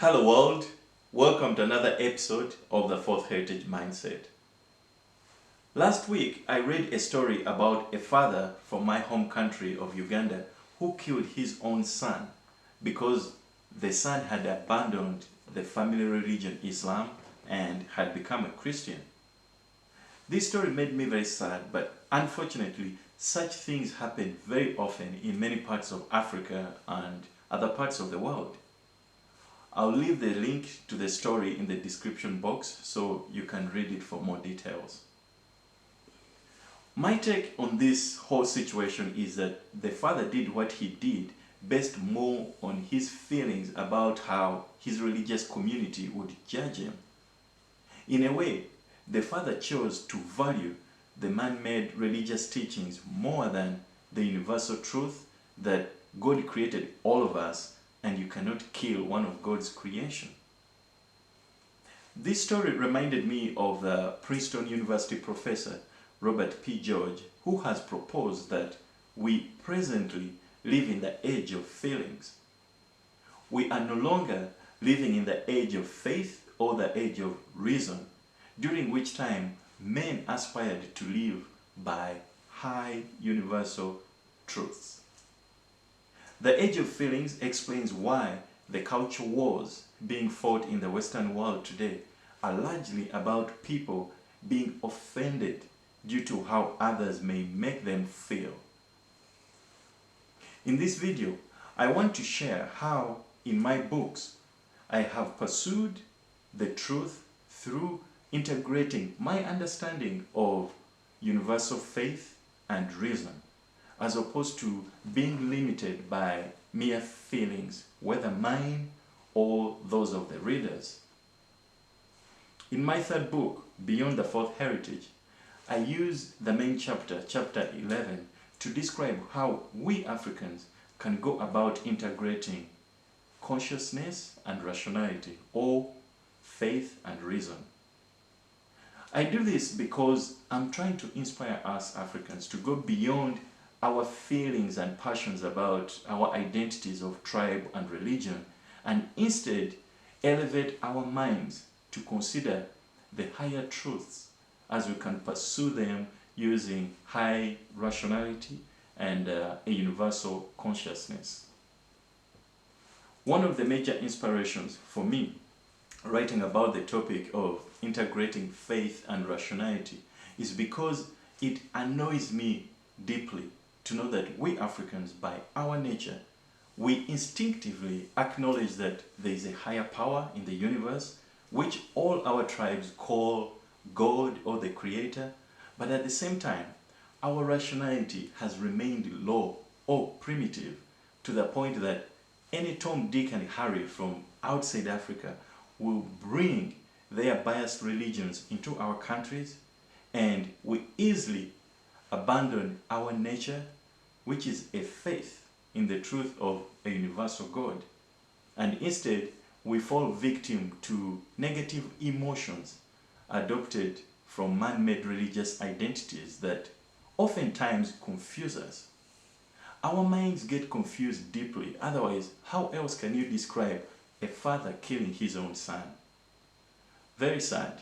Hello world, welcome to another episode of the Fourth Heritage Mindset. Last week I read a story about a father from my home country of Uganda who killed his own son because the son had abandoned the family religion Islam and had become a Christian. This story made me very sad, but unfortunately such things happen very often in many parts of Africa and other parts of the world. I'll leave the link to the story in the description box so you can read it for more details. My take on this whole situation is that the father did what he did based more on his feelings about how his religious community would judge him. In a way, the father chose to value the man-made religious teachings more than the universal truth that God created all of us and you cannot kill one of God's creation. This story reminded me of the Princeton University professor Robert P. George, who has proposed that we presently live in the age of feelings. We are no longer living in the age of faith or the age of reason, during which time men aspired to live by high universal truths. The age of feelings explains why the culture wars being fought in the Western world today are largely about people being offended due to how others may make them feel. In this video, I want to share how in my books I have pursued the truth through integrating my understanding of universal faith and reason, as opposed to being limited by mere feelings, whether mine or those of the readers. In my third book, Beyond the Fourth Heritage, I use the main chapter, chapter 11, to describe how we Africans can go about integrating consciousness and rationality, or faith and reason. I do this because I'm trying to inspire us Africans to go beyond our feelings and passions about our identities of tribe and religion, and instead elevate our minds to consider the higher truths as we can pursue them using high rationality and a universal consciousness. One of the major inspirations for me writing about the topic of integrating faith and rationality is because it annoys me deeply to know that we Africans, by our nature, we instinctively acknowledge that there is a higher power in the universe, which all our tribes call God or the Creator, but at the same time, our rationality has remained low or primitive to the point that any Tom, Dick and Harry from outside Africa will bring their biased religions into our countries, and we easily abandon our nature, which is a faith in the truth of a universal God, and instead we fall victim to negative emotions adopted from man-made religious identities that oftentimes confuse us. Our minds get confused deeply, otherwise how else can you describe a father killing his own son? Very sad.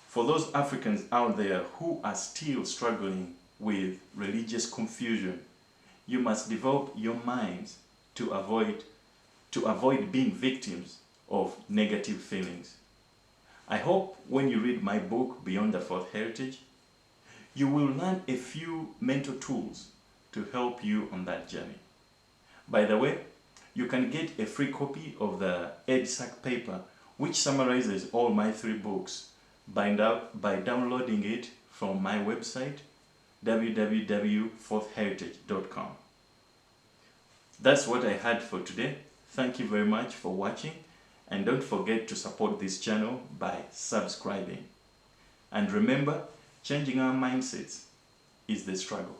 For those Africans out there who are still struggling with religious confusion, you must develop your minds to avoid being victims of negative feelings. I hope when you read my book, Beyond the Fourth Heritage, you will learn a few mental tools to help you on that journey. By the way, you can get a free copy of the EdSac paper, which summarizes all my 3 books by downloading it from my website, www.fourthheritage.com. That's what I had for today. Thank you very much for watching, and don't forget to support this channel by subscribing. And remember, changing our mindsets is the struggle.